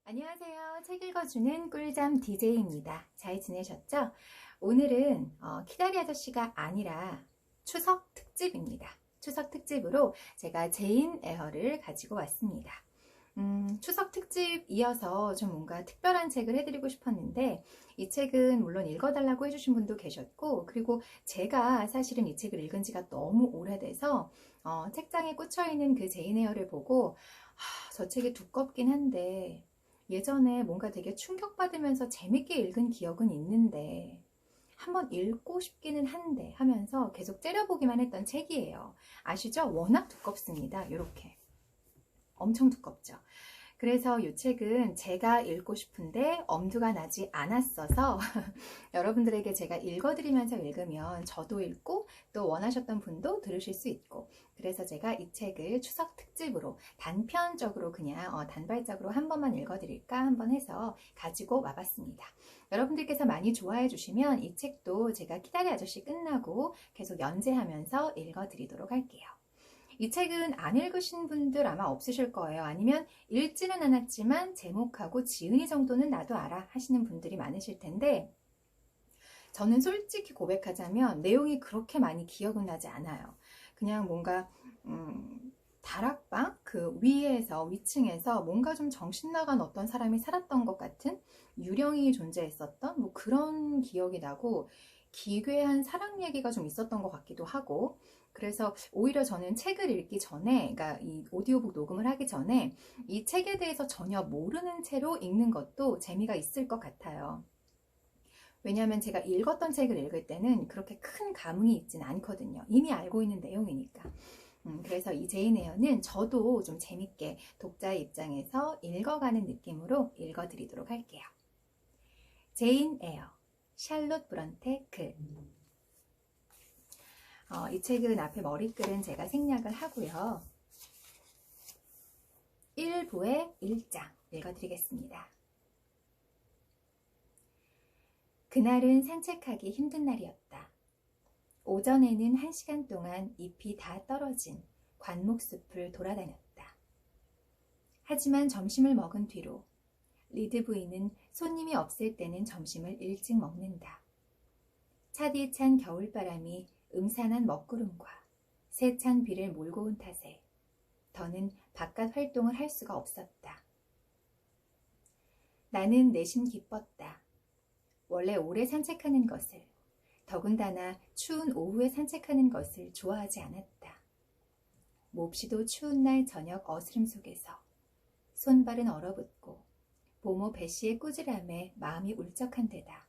안녕하세요. 책 읽어주는 꿀잠 DJ입니다. 잘 지내셨죠? 오늘은 키다리 아저씨가 아니라 추석 특집입니다. 추석 특집으로 제가 제인 에어를 가지고 왔습니다. 추석 특집 이어서 좀 뭔가 특별한 책을 해드리고 싶었는데 이 책은 물론 읽어달라고 해주신 분도 계셨고, 그리고 제가 사실은 이 책을 읽은 지가 너무 오래돼서 책장에 꽂혀있는 그 제인 에어를 보고 저 책이 두껍긴 한데 예전에 뭔가 되게 충격받으면서 재밌게 읽은 기억은 있는데 한번 읽고 싶기는 한데 하면서 계속 째려보기만 했던 책이에요. 아시죠? 워낙 두껍습니다. 이렇게 엄청 두껍죠. 그래서 이 책은 제가 읽고 싶은데 엄두가 나지 않았어서 여러분들에게 제가 읽어드리면서 읽으면 저도 읽고 또 원하셨던 분도 들으실 수 있고, 그래서 제가 이 책을 추석 특집으로 단편적으로 그냥 단발적으로 한 번만 읽어드릴까 한번 해서 가지고 와봤습니다. 여러분들께서 많이 좋아해 주시면 이 책도 제가 키다리 아저씨 끝나고 계속 연재하면서 읽어드리도록 할게요. 이 책은 안 읽으신 분들 아마 없으실 거예요. 아니면 읽지는 않았지만 제목하고 지은이 정도는 나도 알아 하시는 분들이 많으실 텐데, 저는 솔직히 고백하자면 내용이 그렇게 많이 기억은 나지 않아요. 그냥 뭔가 다락방 그 위층에서 뭔가 좀 정신 나간 어떤 사람이 살았던 것 같은, 유령이 존재했었던 뭐 그런 기억이 나고, 기괴한 사랑 얘기가 좀 있었던 것 같기도 하고, 그래서 오히려 저는 책을 읽기 전에, 그러니까 이 오디오북 녹음을 하기 전에 이 책에 대해서 전혀 모르는 채로 읽는 것도 재미가 있을 것 같아요. 왜냐하면 제가 읽었던 책을 읽을 때는 그렇게 큰 감흥이 있지는 않거든요. 이미 알고 있는 내용이니까. 그래서 이 제인 에어는 저도 좀 재밌게 독자의 입장에서 읽어가는 느낌으로 읽어드리도록 할게요. 제인 에어, 샬롯 브론테 글. 이 책은 앞에 머리글은 제가 생략을 하고요. 1부의 1장 읽어드리겠습니다. 그날은 산책하기 힘든 날이었다. 오전에는 1시간 동안 잎이 다 떨어진 관목숲을 돌아다녔다. 하지만 점심을 먹은 뒤로 리드 부인은 손님이 없을 때는 점심을 일찍 먹는다. 차디찬 겨울바람이 음산한 먹구름과 세찬 비를 몰고 온 탓에 더는 바깥 활동을 할 수가 없었다. 나는 내심 기뻤다. 원래 오래 산책하는 것을, 더군다나 추운 오후에 산책하는 것을 좋아하지 않았다. 몹시도 추운 날 저녁 어스름 속에서 손발은 얼어붙고 보모 베시의 꾸지람에 마음이 울적한 데다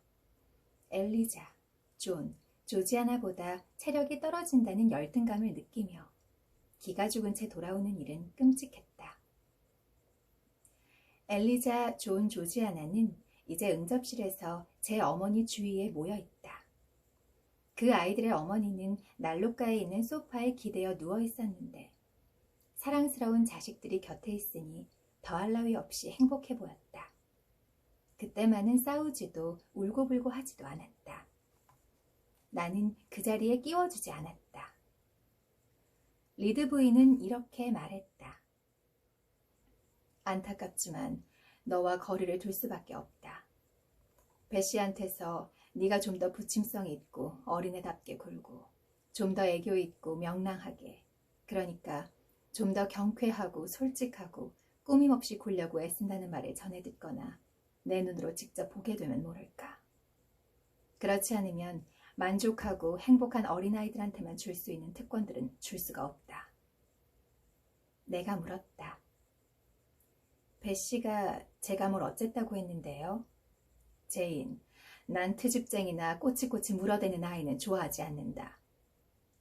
엘리자, 존, 조지아나보다 체력이 떨어진다는 열등감을 느끼며 기가 죽은 채 돌아오는 일은 끔찍했다. 엘리자, 존, 조지아나는 이제 응접실에서 제 어머니 주위에 모여 있다. 그 아이들의 어머니는 난로가에 있는 소파에 기대어 누워 있었는데 사랑스러운 자식들이 곁에 있으니 더할 나위 없이 행복해 보였다. 그때만은 싸우지도 울고불고 하지도 않았다. 나는 그 자리에 끼워주지 않았다. 리드 부인은 이렇게 말했다. 안타깝지만 너와 거리를 둘 수밖에 없다. 베시한테서 네가 좀 더 부침성 있고 어린애답게 굴고 좀 더 애교 있고 명랑하게, 그러니까 좀 더 경쾌하고 솔직하고 꾸밈없이 굴려고 애쓴다는 말을 전해 듣거나 내 눈으로 직접 보게 되면 모를까. 그렇지 않으면 만족하고 행복한 어린아이들한테만 줄 수 있는 특권들은 줄 수가 없다. 내가 물었다. 베시가 제가 뭘 어쨌다고 했는데요? 제인, 난 트집쟁이나 꼬치꼬치 물어대는 아이는 좋아하지 않는다.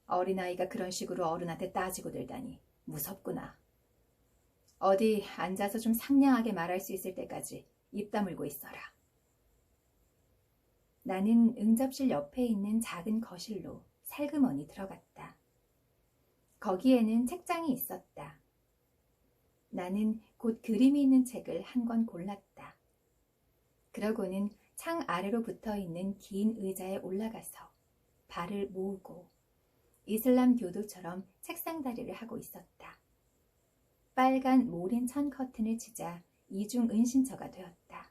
어린아이가 그런 식으로 어른한테 따지고 들다니 무섭구나. 어디 앉아서 좀 상냥하게 말할 수 있을 때까지 입 다물고 있어라. 나는 응접실 옆에 있는 작은 거실로 살그머니 들어갔다. 거기에는 책장이 있었다. 나는 곧 그림이 있는 책을 한 권 골랐다. 그러고는 창 아래로 붙어있는 긴 의자에 올라가서 발을 모으고 이슬람 교도처럼 책상 다리를 하고 있었다. 빨간 모린 천 커튼을 치자 이중 은신처가 되었다.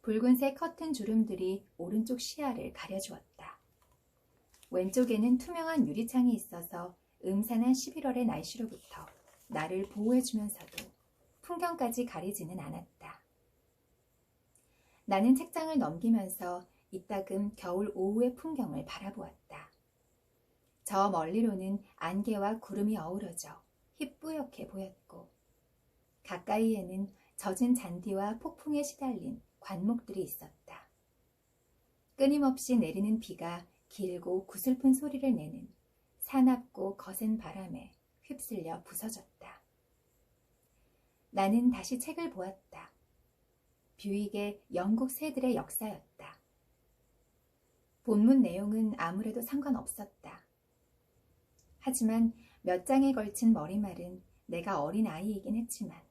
붉은색 커튼 주름들이 오른쪽 시야를 가려주었다. 왼쪽에는 투명한 유리창이 있어서 음산한 11월의 날씨로부터 나를 보호해주면서도 풍경까지 가리지는 않았다. 나는 책장을 넘기면서 이따금 겨울 오후의 풍경을 바라보았다. 저 멀리로는 안개와 구름이 어우러져 희뿌옇게 보였고, 가까이에는 젖은 잔디와 폭풍에 시달린 관목들이 있었다. 끊임없이 내리는 비가 길고 구슬픈 소리를 내는 사납고 거센 바람에 휩쓸려 부서졌다. 나는 다시 책을 보았다. 뷰익의 영국 새들의 역사였다. 본문 내용은 아무래도 상관없었다. 하지만 몇 장에 걸친 머리말은 내가 어린 아이이긴 했지만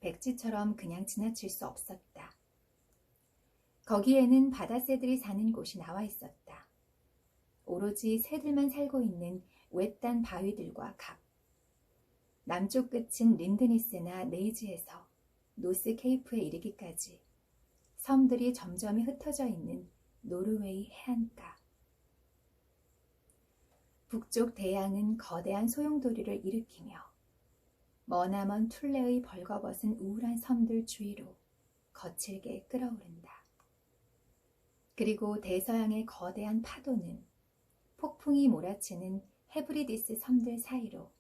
백지처럼 그냥 지나칠 수 없었다. 거기에는 바다새들이 사는 곳이 나와 있었다. 오로지 새들만 살고 있는 외딴 바위들과 갑. 남쪽 끝인 린드니스나 네이즈에서 노스 케이프에 이르기까지 섬들이 점점이 흩어져 있는 노르웨이 해안가. 북쪽 대양은 거대한 소용돌이를 일으키며 머나먼 툴레의 벌거벗은 우울한 섬들 주위로 거칠게 끓어오른다. 그리고 대서양의 거대한 파도는 폭풍이 몰아치는 헤브리디스 섬들 사이로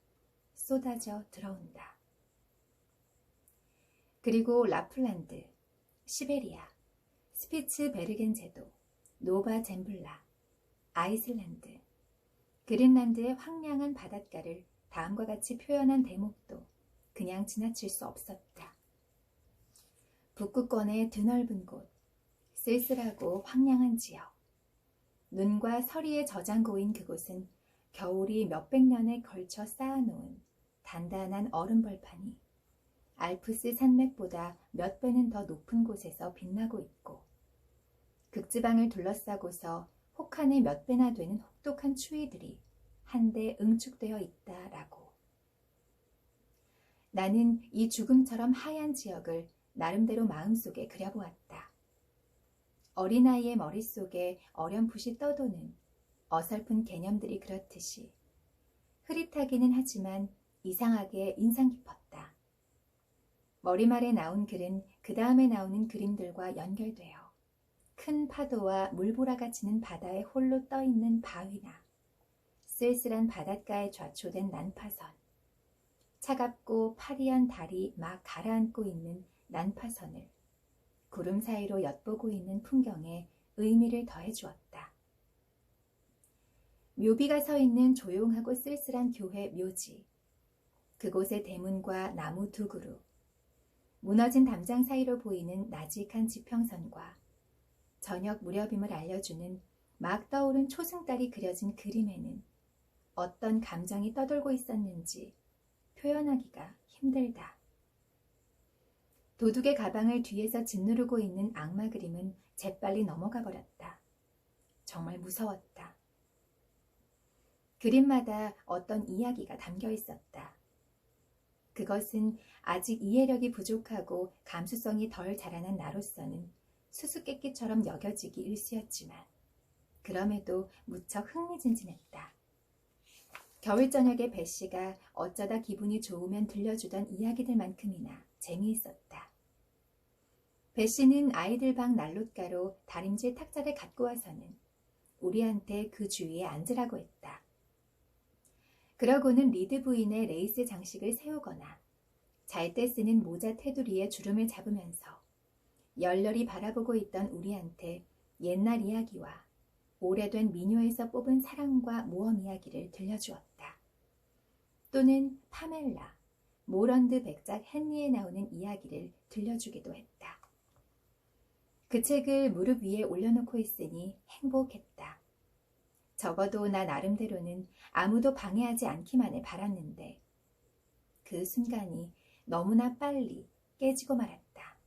쏟아져 들어온다. 그리고 라플란드, 시베리아, 스피츠베르겐 제도, 노바 젬블라, 아이슬란드, 그린란드의 황량한 바닷가를 다음과 같이 표현한 대목도 그냥 지나칠 수 없었다. 북극권의 드넓은 곳, 쓸쓸하고 황량한 지역. 눈과 서리에 저장고인 그곳은 겨울이 몇백 년에 걸쳐 쌓아놓은 단단한 얼음벌판이 알프스 산맥보다 몇 배는 더 높은 곳에서 빛나고 있고, 극지방을 둘러싸고서 혹한의 몇 배나 되는 혹독한 추위들이 한데 응축되어 있다라고. 나는 이 죽음처럼 하얀 지역을 나름대로 마음속에 그려보았다. 어린아이의 머릿속에 어렴풋이 떠도는 어설픈 개념들이 그렇듯이 흐릿하기는 하지만 이상하게 인상 깊었다. 머리말에 나온 글은 그 다음에 나오는 그림들과 연결되어 큰 파도와 물보라가 치는 바다에 홀로 떠있는 바위나 쓸쓸한 바닷가에 좌초된 난파선, 차갑고 파리한 달이 막 가라앉고 있는 난파선을 구름 사이로 엿보고 있는 풍경에 의미를 더해주었다. 묘비가 서 있는 조용하고 쓸쓸한 교회 묘지, 그곳의 대문과 나무 두 그루, 무너진 담장 사이로 보이는 나직한 지평선과 저녁 무렵임을 알려주는 막 떠오른 초승달이 그려진 그림에는 어떤 감정이 떠돌고 있었는지 표현하기가 힘들다. 도둑의 가방을 뒤에서 짓누르고 있는 악마 그림은 재빨리 넘어가 버렸다. 정말 무서웠다. 그림마다 어떤 이야기가 담겨 있었다. 그것은 아직 이해력이 부족하고 감수성이 덜 자라난 나로서는 수수께끼처럼 여겨지기 일쑤였지만 그럼에도 무척 흥미진진했다. 겨울 저녁에 배씨가 어쩌다 기분이 좋으면 들려주던 이야기들만큼이나 재미있었다. 배씨는 아이들 방 난로가로 다림질 탁자를 갖고 와서는 우리한테 그 주위에 앉으라고 했다. 그러고는 리드 부인의 레이스 장식을 세우거나 잘 때 쓰는 모자 테두리에 주름을 잡으면서 열렬히 바라보고 있던 우리한테 옛날 이야기와 오래된 미녀에서 뽑은 사랑과 모험 이야기를 들려주었다. 또는 파멜라, 모런드 백작 헨리에 나오는 이야기를 들려주기도 했다. 그 책을 무릎 위에 올려놓고 있으니 행복했다. 적어도 나 나름대로는 아무도 방해하지 않기만을 바랐는데 그 순간이 너무나 빨리 깨지고 말았다.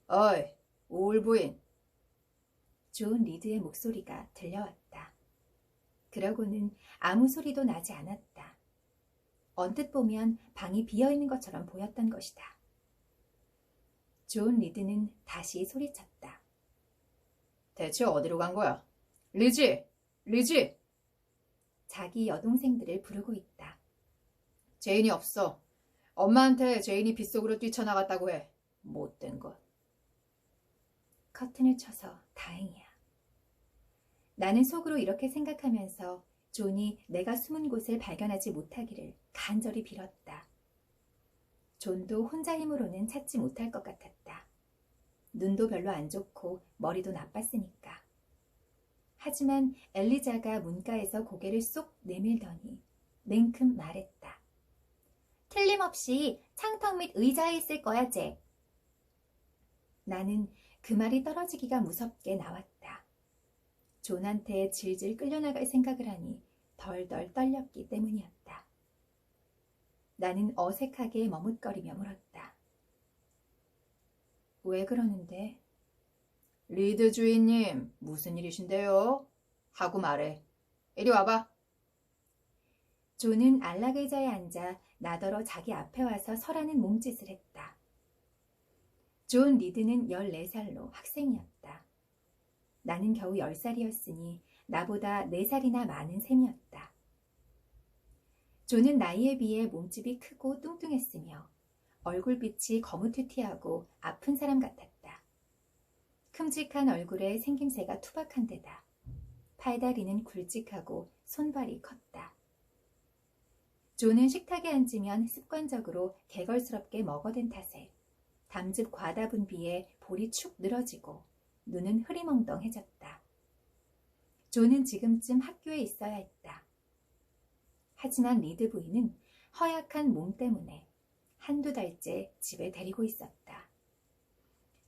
어이, 오울 부인! 존 리드의 목소리가 들려왔다. 그러고는 아무 소리도 나지 않았다. 언뜻 보면 방이 비어있는 것처럼 보였던 것이다. 존 리드는 다시 소리쳤다. 대체 어디로 간 거야? 리지! 리지! 자기 여동생들을 부르고 있다. 제인이 없어. 엄마한테 제인이 빗속으로 뛰쳐나갔다고 해. 못된 것. 커튼을 쳐서 다행이야. 나는 속으로 이렇게 생각하면서 존이 내가 숨은 곳을 발견하지 못하기를 간절히 빌었다. 존도 혼자 힘으로는 찾지 못할 것 같았다. 눈도 별로 안 좋고 머리도 나빴으니까. 하지만 엘리자가 문가에서 고개를 쏙 내밀더니 냉큼 말했다. 틀림없이 창턱 밑 의자에 있을 거야, 잭. 나는 그 말이 떨어지기가 무섭게 나왔다. 존한테 질질 끌려나갈 생각을 하니 덜덜 떨렸기 때문이었다. 나는 어색하게 머뭇거리며 물었다. 왜 그러는데? 리드 주인님, 무슨 일이신데요? 하고 말해. 이리 와봐. 존은 안락의자에 앉아 나더러 자기 앞에 와서 서라는 몸짓을 했다. 존 리드는 14살로 학생이었다. 나는 겨우 10살이었으니 나보다 4살이나 많은 셈이었다. 존은 나이에 비해 몸집이 크고 뚱뚱했으며 얼굴빛이 거무튀튀하고 아픈 사람 같았다. 큼직한 얼굴에 생김새가 투박한 데다 팔다리는 굵직하고 손발이 컸다. 존은 식탁에 앉으면 습관적으로 개걸스럽게 먹어댄 탓에 담즙 과다 분비에 볼이 축 늘어지고 눈은 흐리멍덩해졌다. 존은 지금쯤 학교에 있어야 했다. 하지만 리드 부인은 허약한 몸 때문에 한두 달째 집에 데리고 있었다.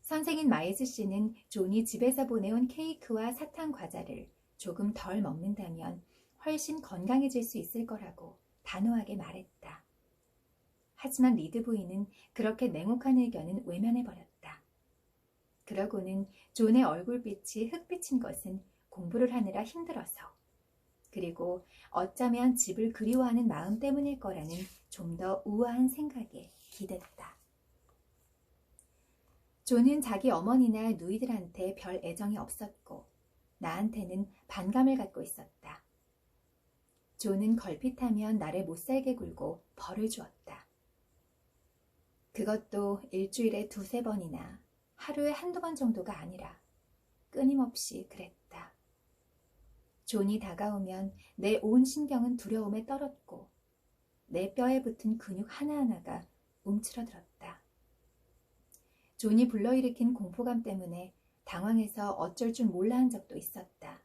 선생인 마이즈 씨는 존이 집에서 보내온 케이크와 사탕 과자를 조금 덜 먹는다면 훨씬 건강해질 수 있을 거라고 단호하게 말했다. 하지만 리드 부인은 그렇게 냉혹한 의견은 외면해버렸다. 그러고는 존의 얼굴빛이 흑빛인 것은 공부를 하느라 힘들어서, 그리고 어쩌면 집을 그리워하는 마음 때문일 거라는 좀 더 우아한 생각에 기댔다. 존은 자기 어머니나 누이들한테 별 애정이 없었고 나한테는 반감을 갖고 있었다. 존은 걸핏하면 나를 못살게 굴고 벌을 주었다. 그것도 일주일에 2-3번이나 하루에 한두 번 정도가 아니라 끊임없이 그랬다. 존이 다가오면 내 온 신경은 두려움에 떨었고 내 뼈에 붙은 근육 하나하나가 움츠러들었다. 존이 불러일으킨 공포감 때문에 당황해서 어쩔 줄 몰라 한 적도 있었다.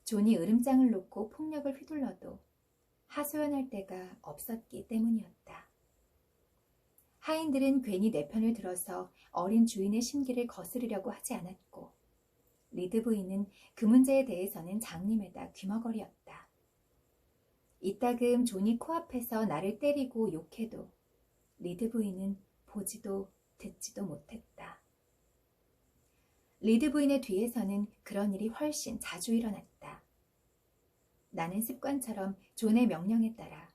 존이 으름장을 놓고 폭력을 휘둘러도 하소연할 데가 없었기 때문이었다. 하인들은 괜히 내 편을 들어서 어린 주인의 심기를 거스르려고 하지 않았고 리드 부인은 그 문제에 대해서는 장님에다 귀머거리였다. 이따금 존이 코앞에서 나를 때리고 욕해도 리드 부인은 보지도 듣지도 못했다. 리드 부인의 뒤에서는 그런 일이 훨씬 자주 일어났다. 나는 습관처럼 존의 명령에 따라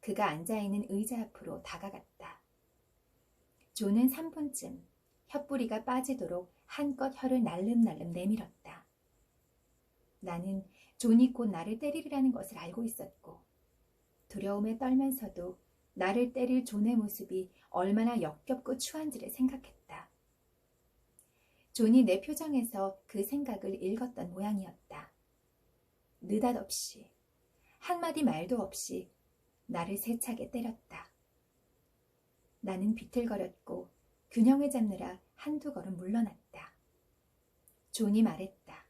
그가 앉아있는 의자 앞으로 다가갔다. 존은 3분쯤 혓부리가 빠지도록 한껏 혀를 날름날름 내밀었다. 나는 존이 곧 나를 때리리라는 것을 알고 있었고 두려움에 떨면서도 나를 때릴 존의 모습이 얼마나 역겹고 추한지를 생각했다. 존이 내 표정에서 그 생각을 읽었던 모양이었다. 느닷없이 한마디 말도 없이 나를 세차게 때렸다. 나는 비틀거렸고 균형을 잡느라 한두 걸음 물러났다. 존이 말했다.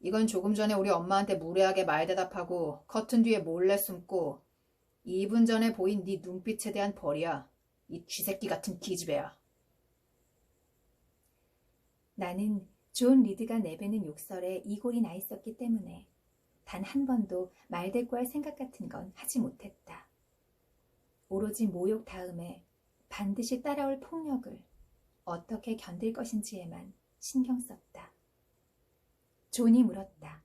이건 조금 전에 우리 엄마한테 무례하게 말대답하고 커튼 뒤에 몰래 숨고 2분 전에 보인 네 눈빛에 대한 벌이야. 이 쥐새끼 같은 기집애야. 나는 존 리드가 내뱉는 욕설에 이골이 나 있었기 때문에 단 한 번도 말대꾸할 생각 같은 건 하지 못했다. 오로지 모욕 다음에 반드시 따라올 폭력을 어떻게 견딜 것인지에만 신경 썼다. 존이 물었다.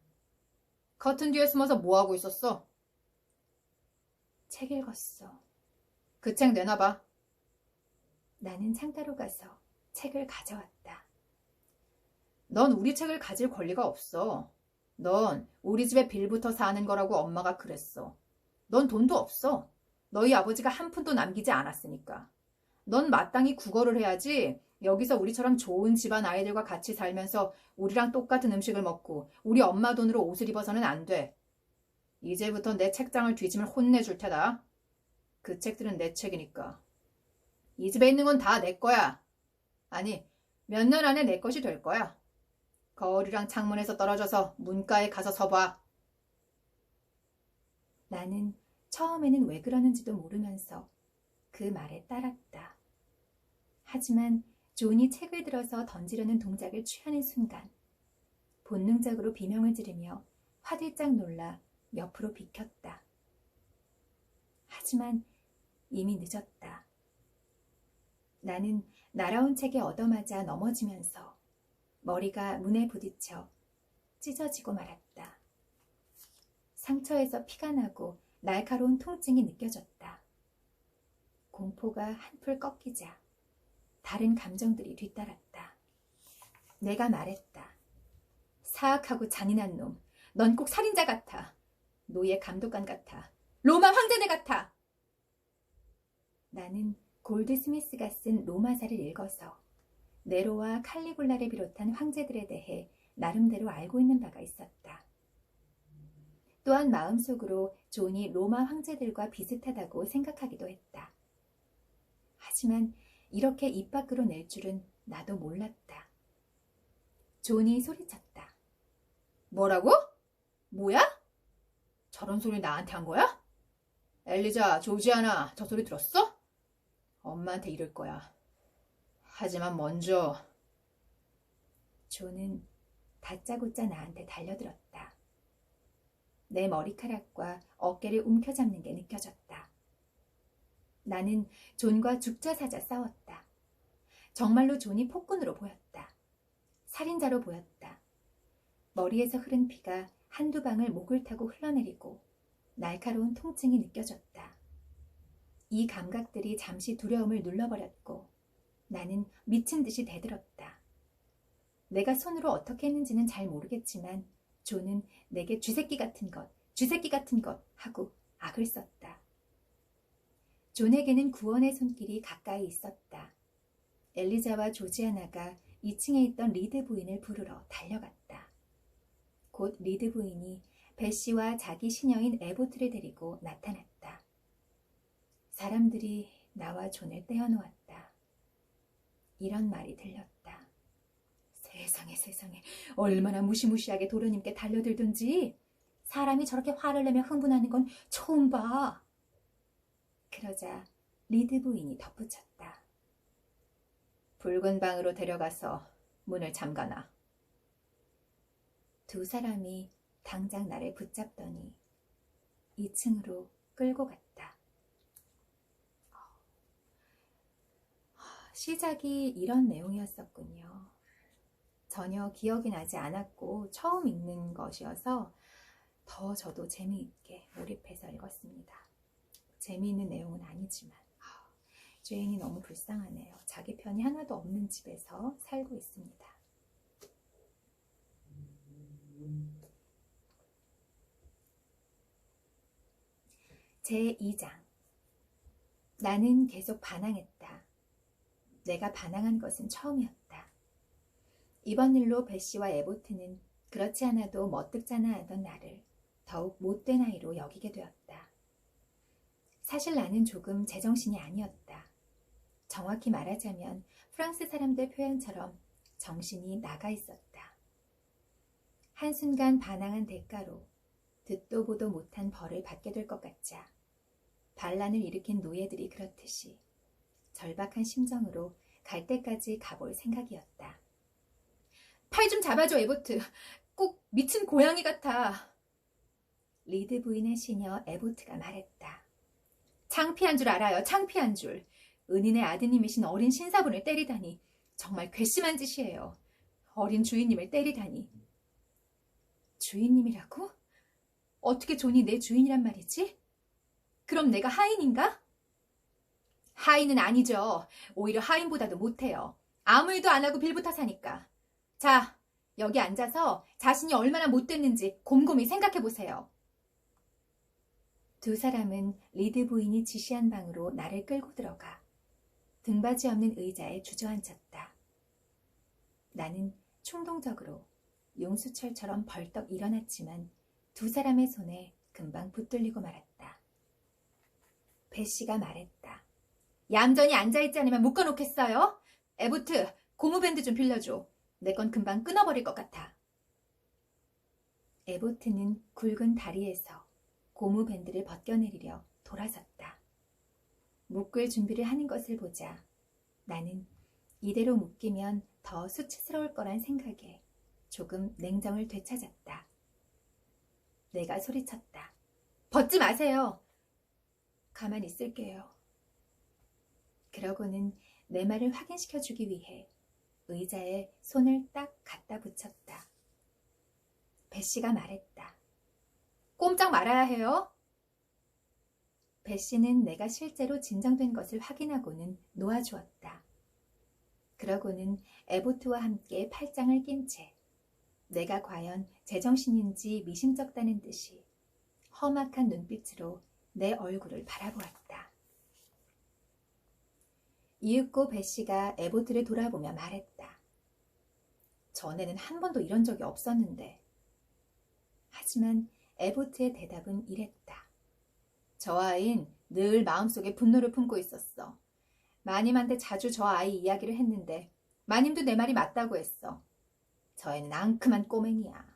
커튼 뒤에 숨어서 뭐하고 있었어? 책 읽었어. 그 책 내놔봐. 나는 창가로 가서 책을 가져왔다. 넌 우리 책을 가질 권리가 없어. 넌 우리 집에 빌부터 사는 거라고 엄마가 그랬어. 넌 돈도 없어. 너희 아버지가 한 푼도 남기지 않았으니까. 넌 마땅히 국어를 해야지. 여기서 우리처럼 좋은 집안 아이들과 같이 살면서 우리랑 똑같은 음식을 먹고 우리 엄마 돈으로 옷을 입어서는 안 돼. 이제부터 내 책장을 뒤지면 혼내줄 테다. 그 책들은 내 책이니까. 이 집에 있는 건 다 내 거야. 아니, 몇 년 안에 내 것이 될 거야. 거울이랑 창문에서 떨어져서 문가에 가서 서봐. 나는 처음에는 왜 그러는지도 모르면서 그 말에 따랐다. 하지만 존이 책을 들어서 던지려는 동작을 취하는 순간 본능적으로 비명을 지르며 화들짝 놀라 옆으로 비켰다. 하지만 이미 늦었다. 나는 날아온 책에 얻어맞아 넘어지면서 머리가 문에 부딪혀 찢어지고 말았다. 상처에서 피가 나고 날카로운 통증이 느껴졌다. 공포가 한풀 꺾이자 다른 감정들이 뒤따랐다. 내가 말했다. 사악하고 잔인한 놈, 넌 꼭 살인자 같아. 노예 감독관 같아. 로마 황제네 같아. 나는 골드 스미스가 쓴 로마사를 읽어서 네로와 칼리굴라를 비롯한 황제들에 대해 나름대로 알고 있는 바가 있었다. 또한 마음속으로 존이 로마 황제들과 비슷하다고 생각하기도 했다. 하지만 이렇게 입 밖으로 낼 줄은 나도 몰랐다. 존이 소리쳤다. 뭐라고? 뭐야? 저런 소리 나한테 한 거야? 엘리자, 조지아나, 저 소리 들었어? 엄마한테 이럴 거야. 하지만 먼저. 존은 다짜고짜 나한테 달려들었다. 내 머리카락과 어깨를 움켜잡는 게 느껴졌다. 나는 존과 죽자사자 싸웠다. 정말로 존이 폭군으로 보였다. 살인자로 보였다. 머리에서 흐른 피가 한두 방울 목을 타고 흘러내리고 날카로운 통증이 느껴졌다. 이 감각들이 잠시 두려움을 눌러버렸고 나는 미친 듯이 대들었다. 내가 손으로 어떻게 했는지는 잘 모르겠지만 존은 내게 쥐새끼 같은 것, 쥐새끼 같은 것 하고 악을 썼다. 존에게는 구원의 손길이 가까이 있었다. 엘리자와 조지아나가 2층에 있던 리드 부인을 부르러 달려갔다. 곧 리드 부인이 베시와 자기 시녀인 에보트를 데리고 나타났다. 사람들이 나와 존을 떼어놓았다. 이런 말이 들렸다. 세상에 세상에 얼마나 무시무시하게 도련님께 달려들던지 사람이 저렇게 화를 내며 흥분하는 건 처음 봐. 그러자 리드 부인이 덧붙였다. 붉은 방으로 데려가서 문을 잠가놔. 두 사람이 당장 나를 붙잡더니 2층으로 끌고 갔다. 시작이 이런 내용이었었군요. 전혀 기억이 나지 않았고 처음 읽는 것이어서 더 저도 재미있게 몰입해서 읽었습니다. 재미있는 내용은 아니지만 주인이 너무 불쌍하네요. 자기 편이 하나도 없는 집에서 살고 있습니다. 제2장. 나는 계속 반항했다. 내가 반항한 것은 처음이었다. 이번 일로 베시와 에보트는 그렇지 않아도 머뜩잖아하던 나를 더욱 못된 아이로 여기게 되었다. 사실 나는 조금 제정신이 아니었다. 정확히 말하자면 프랑스 사람들 표현처럼 정신이 나가 있었다. 한순간 반항한 대가로 듣도 보도 못한 벌을 받게 될 것 같자 반란을 일으킨 노예들이 그렇듯이 절박한 심정으로 갈 때까지 가볼 생각이었다. 팔 좀 잡아줘, 에보트. 꼭 미친 고양이 같아. 리드 부인의 시녀 에보트가 말했다. 창피한 줄 알아요, 창피한 줄. 은인의 아드님이신 어린 신사분을 때리다니 정말 괘씸한 짓이에요. 어린 주인님을 때리다니. 주인님이라고? 어떻게 존이 내 주인이란 말이지? 그럼 내가 하인인가? 하인은 아니죠. 오히려 하인보다도 못해요. 아무 일도 안 하고 빌부터 사니까. 자, 여기 앉아서 자신이 얼마나 못됐는지 곰곰이 생각해 보세요. 두 사람은 리드 부인이 지시한 방으로 나를 끌고 들어가 등받이 없는 의자에 주저앉혔다. 나는 충동적으로 용수철처럼 벌떡 일어났지만 두 사람의 손에 금방 붙들리고 말았다. 배씨가 말했다. 얌전히 앉아있지 않으면 묶어놓겠어요? 에보트, 고무밴드 좀 빌려줘. 내 건 금방 끊어버릴 것 같아. 에보트는 굵은 다리에서 고무밴드를 벗겨내리려 돌아섰다. 묶을 준비를 하는 것을 보자 나는 이대로 묶이면 더 수치스러울 거란 생각에 조금 냉정을 되찾았다. 내가 소리쳤다. 벗지 마세요. 가만히 있을게요. 그러고는 내 말을 확인시켜주기 위해 의자에 손을 딱 갖다 붙였다. 배씨가 말했다. 꼼짝 말아야 해요. 배씨는 내가 실제로 진정된 것을 확인하고는 놓아주었다. 그러고는 에보트와 함께 팔짱을 낀 채 내가 과연 제정신인지 미심쩍다는 듯이 험악한 눈빛으로 내 얼굴을 바라보았다. 이윽고 배씨가 에보트를 돌아보며 말했다. 전에는 한 번도 이런 적이 없었는데. 하지만 에보트의 대답은 이랬다. 저 아이는 늘 마음속에 분노를 품고 있었어. 마님한테 자주 저 아이 이야기를 했는데 마님도 내 말이 맞다고 했어. 저 애는 앙큼한 꼬맹이야.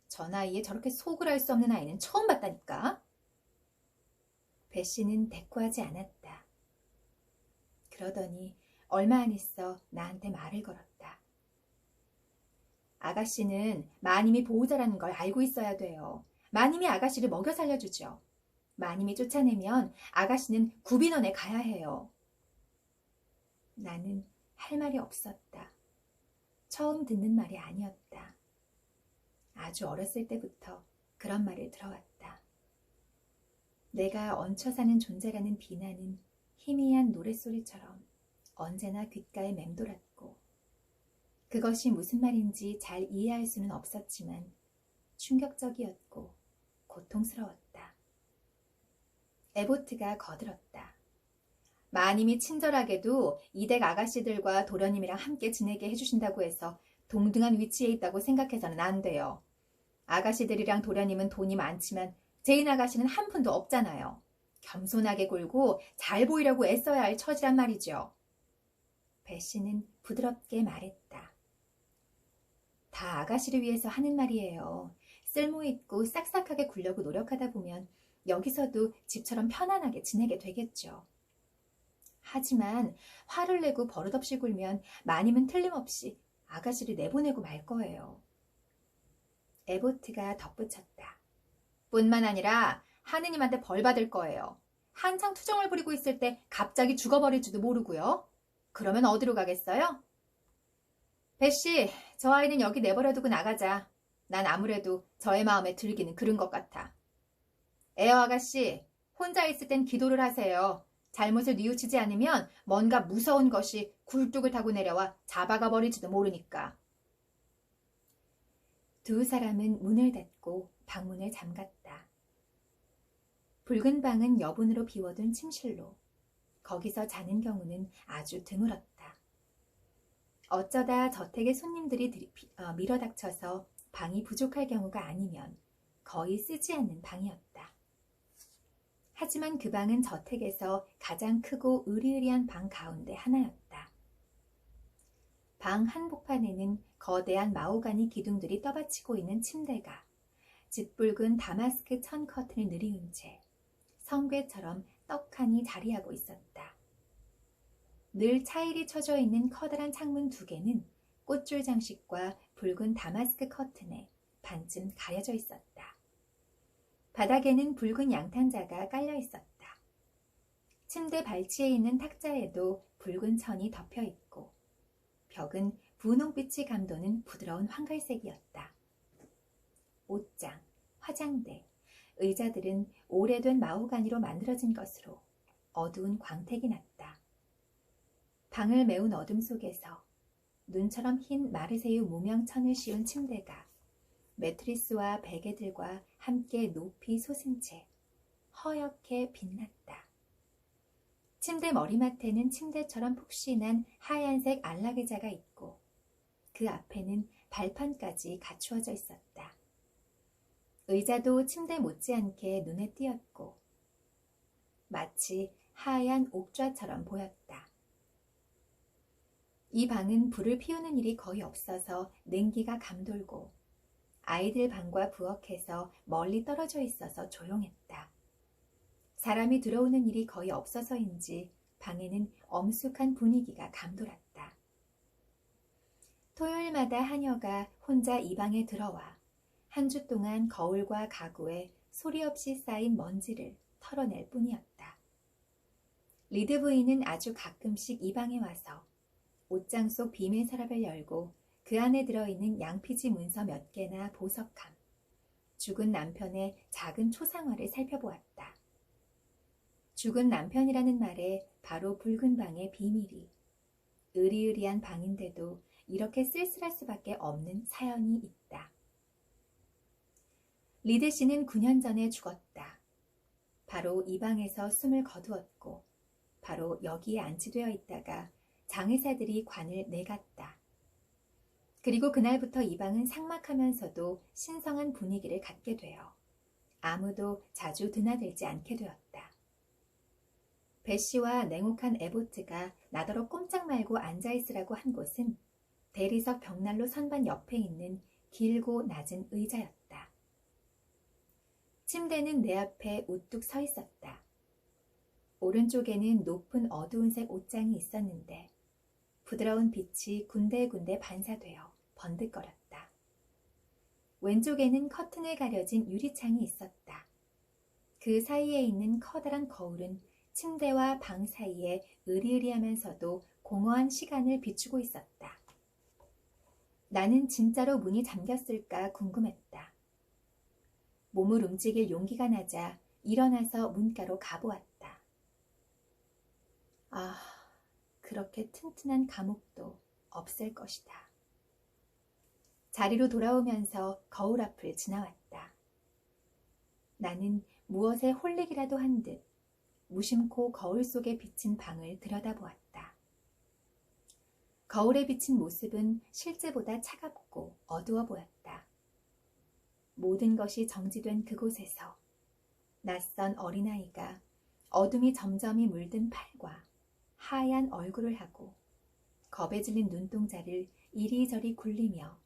저 나이에 저렇게 속을 알 수 없는 아이는 처음 봤다니까. 배씨는 대꾸하지 않았다. 그러더니 얼마 안 있어 나한테 말을 걸었다. 아가씨는 마님이 보호자라는 걸 알고 있어야 돼요. 마님이 아가씨를 먹여 살려주죠. 마님이 쫓아내면 아가씨는 구빈원에 가야 해요. 나는 할 말이 없었다. 처음 듣는 말이 아니었다. 아주 어렸을 때부터 그런 말을 들어왔다. 내가 얹혀 사는 존재라는 비난은 희미한 노랫소리처럼 언제나 귓가에 맴돌았고 그것이 무슨 말인지 잘 이해할 수는 없었지만 충격적이었고 고통스러웠다. 에보트가 거들었다. 마님이 친절하게도 이댁 아가씨들과 도련님이랑 함께 지내게 해주신다고 해서 동등한 위치에 있다고 생각해서는 안 돼요. 아가씨들이랑 도련님은 돈이 많지만 제인 아가씨는 한 푼도 없잖아요. 겸손하게 굴고 잘 보이려고 애써야 할 처지란 말이죠. 배씨는 부드럽게 말했다. 다 아가씨를 위해서 하는 말이에요. 쓸모있고 싹싹하게 굴려고 노력하다 보면 여기서도 집처럼 편안하게 지내게 되겠죠. 하지만 화를 내고 버릇없이 굴면 마님은 틀림없이 아가씨를 내보내고 말 거예요. 에보트가 덧붙였다. 뿐만 아니라 하느님한테 벌 받을 거예요. 한창 투정을 부리고 있을 때 갑자기 죽어버릴지도 모르고요. 그러면 어디로 가겠어요? 배씨, 저 아이는 여기 내버려두고 나가자. 난 아무래도 저의 마음에 들기는 그런 것 같아. 에어 아가씨, 혼자 있을 땐 기도를 하세요. 잘못을 뉘우치지 않으면 뭔가 무서운 것이 굴뚝을 타고 내려와 잡아가 버릴지도 모르니까. 두 사람은 문을 닫고 방문을 잠갔다. 붉은 방은 여분으로 비워둔 침실로 거기서 자는 경우는 아주 드물었다. 어쩌다 저택의 손님들이 밀어닥쳐서 방이 부족할 경우가 아니면 거의 쓰지 않는 방이었다. 하지만 그 방은 저택에서 가장 크고 으리으리한 방 가운데 하나였다. 방 한복판에는 거대한 마호가니 기둥들이 떠받치고 있는 침대가 짙붉은 다마스크 천 커튼을 느리운 채 성괴처럼 떡하니 자리하고 있었다. 늘 차일이 쳐져 있는 커다란 창문 두 개는 꽃줄 장식과 붉은 다마스크 커튼에 반쯤 가려져 있었다. 바닥에는 붉은 양탄자가 깔려 있었다. 침대 발치에 있는 탁자에도 붉은 천이 덮여 있고 벽은 분홍빛이 감도는 부드러운 황갈색이었다. 옷장, 화장대, 의자들은 오래된 마호가니로 만들어진 것으로 어두운 광택이 났다. 방을 메운 어둠 속에서 눈처럼 흰 마르세유 무명 천을 씌운 침대가 매트리스와 베개들과 함께 높이 솟은 채 허옇게 빛났다. 침대 머리맡에는 침대처럼 푹신한 하얀색 안락의자가 있고 그 앞에는 발판까지 갖추어져 있었다. 의자도 침대 못지않게 눈에 띄었고 마치 하얀 옥좌처럼 보였다. 이 방은 불을 피우는 일이 거의 없어서 냉기가 감돌고 아이들 방과 부엌에서 멀리 떨어져 있어서 조용했다. 사람이 들어오는 일이 거의 없어서인지 방에는 엄숙한 분위기가 감돌았다. 토요일마다 하녀가 혼자 이 방에 들어와 한 주 동안 거울과 가구에 소리 없이 쌓인 먼지를 털어낼 뿐이었다. 리드 부인은 아주 가끔씩 이 방에 와서 옷장 속 비밀 서랍을 열고 그 안에 들어있는 양피지 문서 몇 개나 보석함, 죽은 남편의 작은 초상화를 살펴보았다. 죽은 남편이라는 말에 바로 붉은 방의 비밀이, 으리으리한 방인데도 이렇게 쓸쓸할 수밖에 없는 사연이 있다. 리드 씨는 9년 전에 죽었다. 바로 이 방에서 숨을 거두었고 바로 여기에 안치되어 있다가 장의사들이 관을 내갔다. 그리고 그날부터 이 방은 삭막하면서도 신성한 분위기를 갖게 되어 아무도 자주 드나들지 않게 되었다. 배씨와 냉혹한 에보트가 나더러 꼼짝 말고 앉아있으라고 한 곳은 대리석 벽난로 선반 옆에 있는 길고 낮은 의자였다. 침대는 내 앞에 우뚝 서 있었다. 오른쪽에는 높은 어두운색 옷장이 있었는데 부드러운 빛이 군데군데 반사되어 번득거렸다. 왼쪽에는 커튼을 가려진 유리창이 있었다. 그 사이에 있는 커다란 거울은 침대와 방 사이에 으리으리하면서도 공허한 시간을 비추고 있었다. 나는 진짜로 문이 잠겼을까 궁금했다. 몸을 움직일 용기가 나자 일어나서 문가로 가보았다. 아, 그렇게 튼튼한 감옥도 없을 것이다. 자리로 돌아오면서 거울 앞을 지나왔다. 나는 무엇에 홀리기라도 한 듯 무심코 거울 속에 비친 방을 들여다보았다. 거울에 비친 모습은 실제보다 차갑고 어두워 보였다. 모든 것이 정지된 그곳에서 낯선 어린아이가 어둠이 점점이 물든 팔과 하얀 얼굴을 하고 겁에 질린 눈동자를 이리저리 굴리며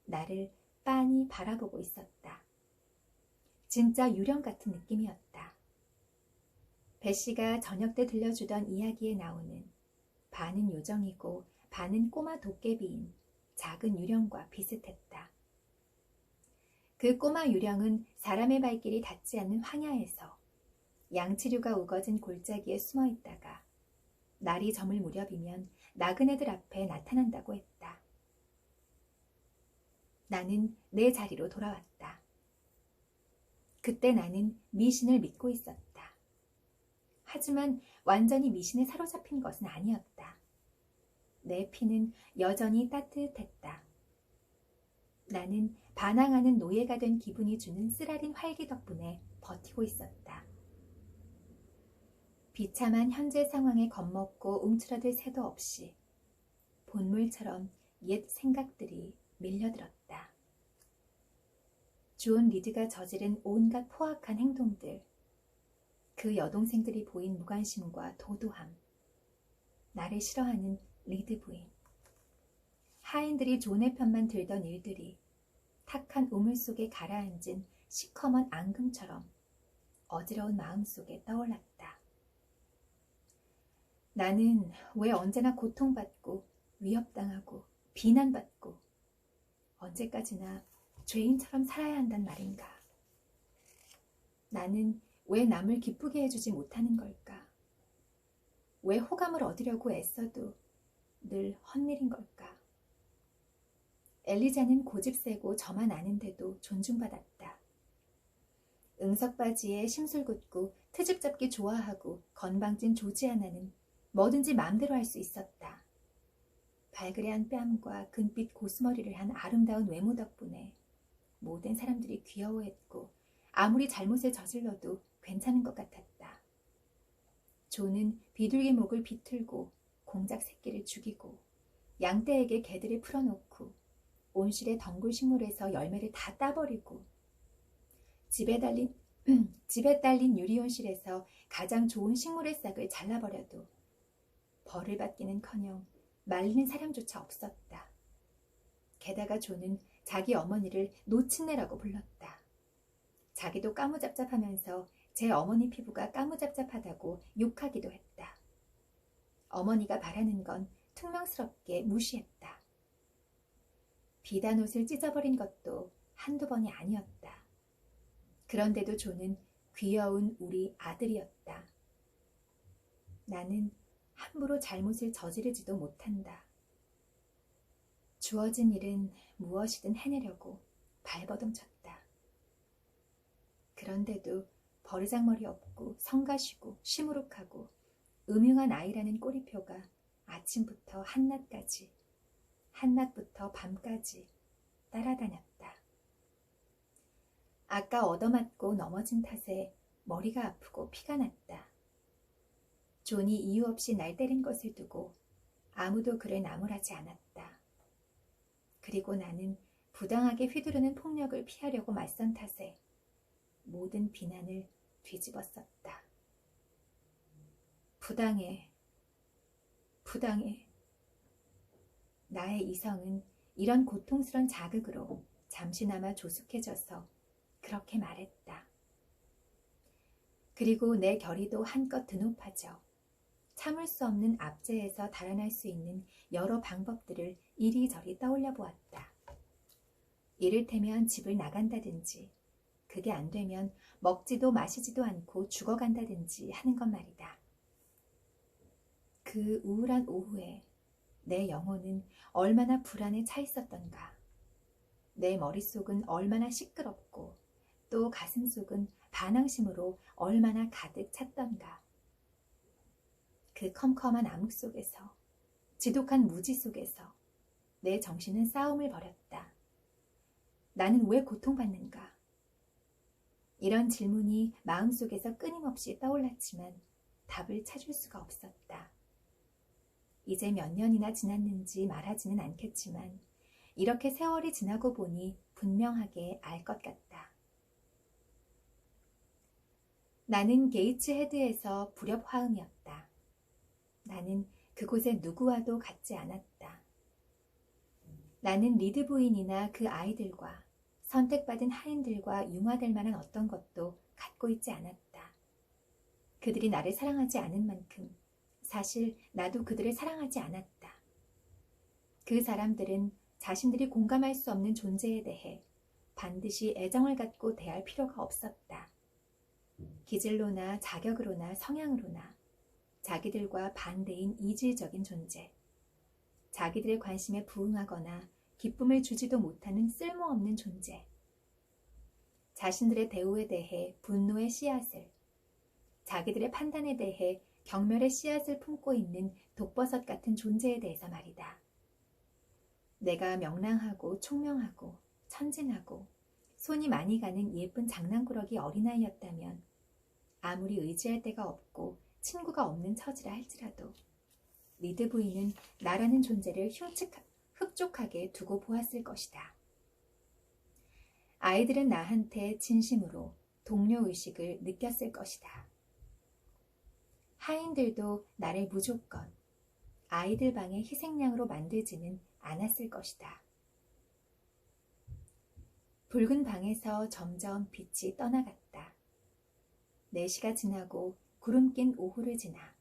나를 빤히 바라보고 있었다. 진짜 유령 같은 느낌이었다. 배씨가 저녁 때 들려주던 이야기에 나오는 반은 요정이고 반은 꼬마 도깨비인 작은 유령과 비슷했다. 그 꼬마 유령은 사람의 발길이 닿지 않는 황야에서 양치류가 우거진 골짜기에 숨어 있다가 날이 저물 무렵이면 나그네들 앞에 나타난다고 했다. 나는 내 자리로 돌아왔다. 그때 나는 미신을 믿고 있었다. 하지만 완전히 미신에 사로잡힌 것은 아니었다. 내 피는 여전히 따뜻했다. 나는 반항하는 노예가 된 기분이 주는 쓰라린 활기 덕분에 버티고 있었다. 비참한 현재 상황에 겁먹고 움츠러들 새도 없이 본물처럼 옛 생각들이 밀려들었다. 주온 리드가 저지른 온갖 포악한 행동들, 그 여동생들이 보인 무관심과 도도함, 나를 싫어하는 리드 부인, 하인들이 존의 편만 들던 일들이 탁한 우물 속에 가라앉은 시커먼 앙금처럼 어지러운 마음속에 떠올랐다. 나는 왜 언제나 고통받고 위협당하고 비난받고 언제까지나 죄인처럼 살아야 한단 말인가? 나는 왜 남을 기쁘게 해주지 못하는 걸까? 왜 호감을 얻으려고 애써도 늘 헛일인 걸까? 엘리자는 고집세고 저만 아는데도 존중받았다. 응석바지에 심술 긋고 트집 잡기 좋아하고 건방진 조지아나는 뭐든지 마음대로 할 수 있었다. 발그레한 뺨과 금빛 고스머리를 한 아름다운 외모 덕분에 모든 사람들이 귀여워했고 아무리 잘못을 저질러도 괜찮은 것 같았다. 조는 비둘기 목을 비틀고 공작 새끼를 죽이고 양떼에게 개들을 풀어놓고 온실의 덩굴 식물에서 열매를 다 따버리고 집에 딸린 유리온실에서 가장 좋은 식물의 싹을 잘라버려도 벌을 받기는커녕 말리는 사람조차 없었다. 게다가 조는 자기 어머니를 노친네라고 불렀다. 자기도 까무잡잡하면서 제 어머니 피부가 까무잡잡하다고 욕하기도 했다. 어머니가 바라는 건 퉁명스럽게 무시했다. 비단 옷을 찢어버린 것도 한두 번이 아니었다. 그런데도 조는 귀여운 우리 아들이었다. 나는 함부로 잘못을 저지르지도 못한다. 주어진 일은 무엇이든 해내려고 발버둥쳤다. 그런데도 버르장머리 없고 성가시고 시무룩하고 음흉한 아이라는 꼬리표가 아침부터 한낮까지, 한낮부터 밤까지 따라다녔다. 아까 얻어맞고 넘어진 탓에 머리가 아프고 피가 났다. 존이 이유 없이 날 때린 것을 두고 아무도 그를 나무라지 않았다. 그리고 나는 부당하게 휘두르는 폭력을 피하려고 맞선 탓에 모든 비난을 뒤집었었다. 부당해. 나의 이성은 이런 고통스런 자극으로 잠시나마 조숙해져서 그렇게 말했다. 그리고 내 결의도 한껏 드높아져 참을 수 없는 압제에서 달아날 수 있는 여러 방법들을 이리저리 떠올려 보았다. 이를테면 집을 나간다든지, 그게 안 되면 먹지도 마시지도 않고 죽어간다든지 하는 것 말이다. 그 우울한 오후에 내 영혼은 얼마나 불안에 차 있었던가. 내 머릿속은 얼마나 시끄럽고 또 가슴속은 반항심으로 얼마나 가득 찼던가. 그 컴컴한 암흑 속에서, 지독한 무지 속에서 내 정신은 싸움을 벌였다. 나는 왜 고통받는가? 이런 질문이 마음속에서 끊임없이 떠올랐지만 답을 찾을 수가 없었다. 이제 몇 년이나 지났는지 말하지는 않겠지만 이렇게 세월이 지나고 보니 분명하게 알 것 같다. 나는 게이츠 헤드에서 불협화음이었다. 나는 그곳에 누구와도 같지 않았다. 나는 리드 부인이나 그 아이들과 선택받은 하인들과 융화될 만한 어떤 것도 갖고 있지 않았다. 그들이 나를 사랑하지 않은 만큼 사실 나도 그들을 사랑하지 않았다. 그 사람들은 자신들이 공감할 수 없는 존재에 대해 반드시 애정을 갖고 대할 필요가 없었다. 기질로나 자격으로나 성향으로나 자기들과 반대인 이질적인 존재, 자기들의 관심에 부응하거나 기쁨을 주지도 못하는 쓸모없는 존재, 자신들의 대우에 대해 분노의 씨앗을, 자기들의 판단에 대해 경멸의 씨앗을 품고 있는 독버섯 같은 존재에 대해서 말이다. 내가 명랑하고 총명하고 천진하고 손이 많이 가는 예쁜 장난꾸러기 어린아이였다면 아무리 의지할 데가 없고 친구가 없는 처지라 할지라도 리드 부인은 나라는 존재를 흡족하게 두고 보았을 것이다. 아이들은 나한테 진심으로 동료의식을 느꼈을 것이다. 하인들도 나를 무조건 아이들 방의 희생양으로 만들지는 않았을 것이다. 붉은 방에서 점점 빛이 떠나갔다. 4시가 지나고 구름 낀 오후를 지나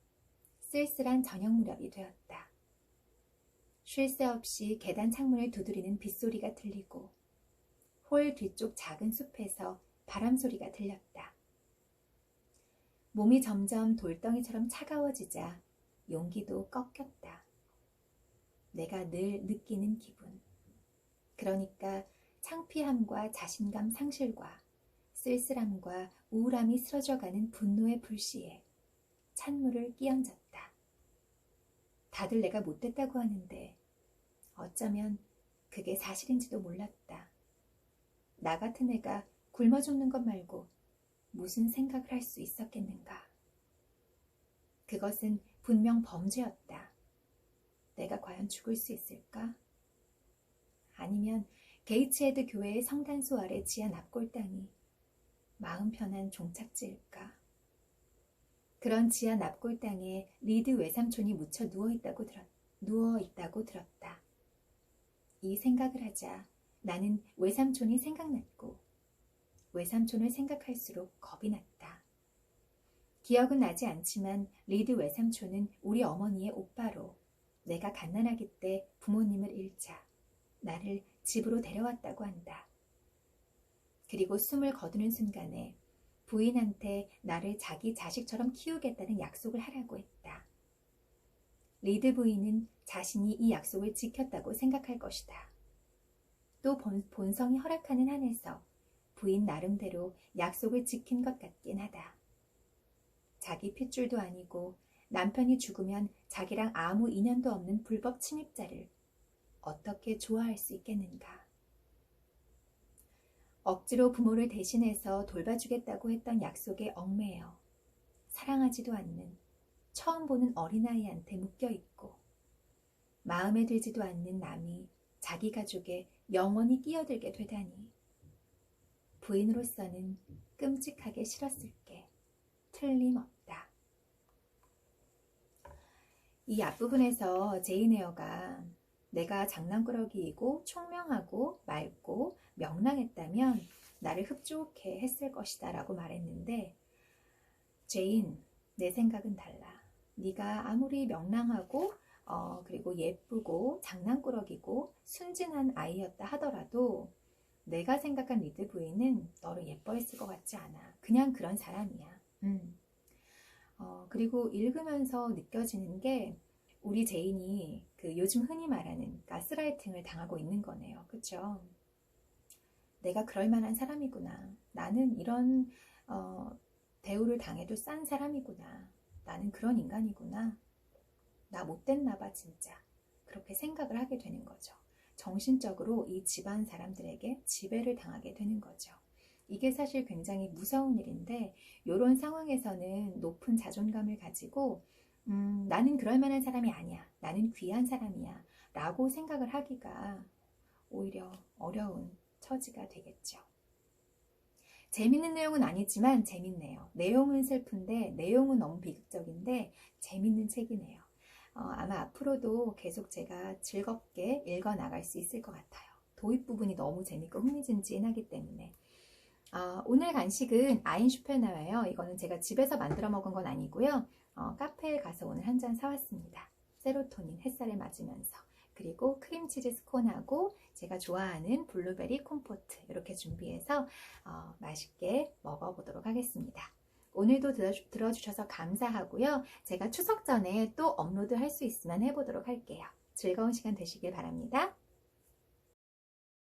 쓸쓸한 저녁 무렵이 되었다. 쉴 새 없이 계단 창문을 두드리는 빗소리가 들리고 홀 뒤쪽 작은 숲에서 바람 소리가 들렸다. 몸이 점점 돌덩이처럼 차가워지자 용기도 꺾였다. 내가 늘 느끼는 기분. 그러니까 창피함과 자신감 상실과 쓸쓸함과 우울함이 쓰러져가는 분노의 불씨에 찬물을 끼얹었다. 다들 내가 못됐다고 하는데 어쩌면 그게 사실인지도 몰랐다. 나 같은 애가 굶어 죽는 것 말고 무슨 생각을 할 수 있었겠는가. 그것은 분명 범죄였다. 내가 과연 죽을 수 있을까? 아니면 게이츠헤드 교회의 성단소 아래 지하 납골 땅이 마음 편한 종착지일까? 그런 지하 납골 땅에 리드 외삼촌이 묻혀 누워 있다고 들었다. 이 생각을 하자 나는 외삼촌이 생각났고 외삼촌을 생각할수록 겁이 났다. 기억은 나지 않지만 리드 외삼촌은 우리 어머니의 오빠로 내가 갓난아기 때 부모님을 잃자 나를 집으로 데려왔다고 한다. 그리고 숨을 거두는 순간에 부인한테 나를 자기 자식처럼 키우겠다는 약속을 하라고 했다. 리드 부인은 자신이 이 약속을 지켰다고 생각할 것이다. 또 본성이 허락하는 한에서 부인 나름대로 약속을 지킨 것 같긴 하다. 자기 핏줄도 아니고 남편이 죽으면 자기랑 아무 인연도 없는 불법 침입자를 어떻게 좋아할 수 있겠는가. 억지로 부모를 대신해서 돌봐주겠다고 했던 약속에 얽매여 사랑하지도 않는 처음 보는 어린아이한테 묶여있고 마음에 들지도 않는 남이 자기 가족에 영원히 끼어들게 되다니 부인으로서는 끔찍하게 싫었을 게 틀림없다. 이 앞부분에서 제인 에어가 내가 장난꾸러기이고 총명하고 맑고 명랑했다면 나를 흡족해 했을 것이다 라고 말했는데 제인, 내 생각은 달라. 네가 아무리 명랑하고 그리고 예쁘고 장난꾸러기고 순진한 아이였다 하더라도 내가 생각한 리드 부인은 너를 예뻐했을 것 같지 않아. 그냥 그런 사람이야. 그리고 읽으면서 느껴지는 게 우리 제인이 그 요즘 흔히 말하는 가스라이팅을 당하고 있는 거네요. 그쵸? 내가 그럴 만한 사람이구나. 나는 이런 대우를 당해도 싼 사람이구나. 나는 그런 인간이구나. 나 못됐나 봐 진짜. 그렇게 생각을 하게 되는 거죠. 정신적으로 이 집안 사람들에게 지배를 당하게 되는 거죠. 이게 사실 굉장히 무서운 일인데 이런 상황에서는 높은 자존감을 가지고 나는 그럴 만한 사람이 아니야. 나는 귀한 사람이야. 라고 생각을 하기가 오히려 어려운 처지가 되겠죠. 재밌는 내용은 아니지만 재밌네요. 내용은 슬픈데 내용은 너무 비극적인데 재밌는 책이네요. 아마 앞으로도 계속 제가 즐겁게 읽어 나갈 수 있을 것 같아요. 도입 부분이 너무 재밌고 흥미진진하기 때문에. 오늘 간식은 아인슈페너예요. 이거는 제가 집에서 만들어 먹은 건 아니고요. 카페에 가서 오늘 한 잔 사왔습니다. 세로토닌 햇살을 맞으면서. 그리고 크림치즈 스콘하고 제가 좋아하는 블루베리 콤포트 이렇게 준비해서 맛있게 먹어보도록 하겠습니다. 오늘도 들어주셔서 감사하고요. 제가 추석 전에 또 업로드 할 수 있으면 해보도록 할게요. 즐거운 시간 되시길 바랍니다.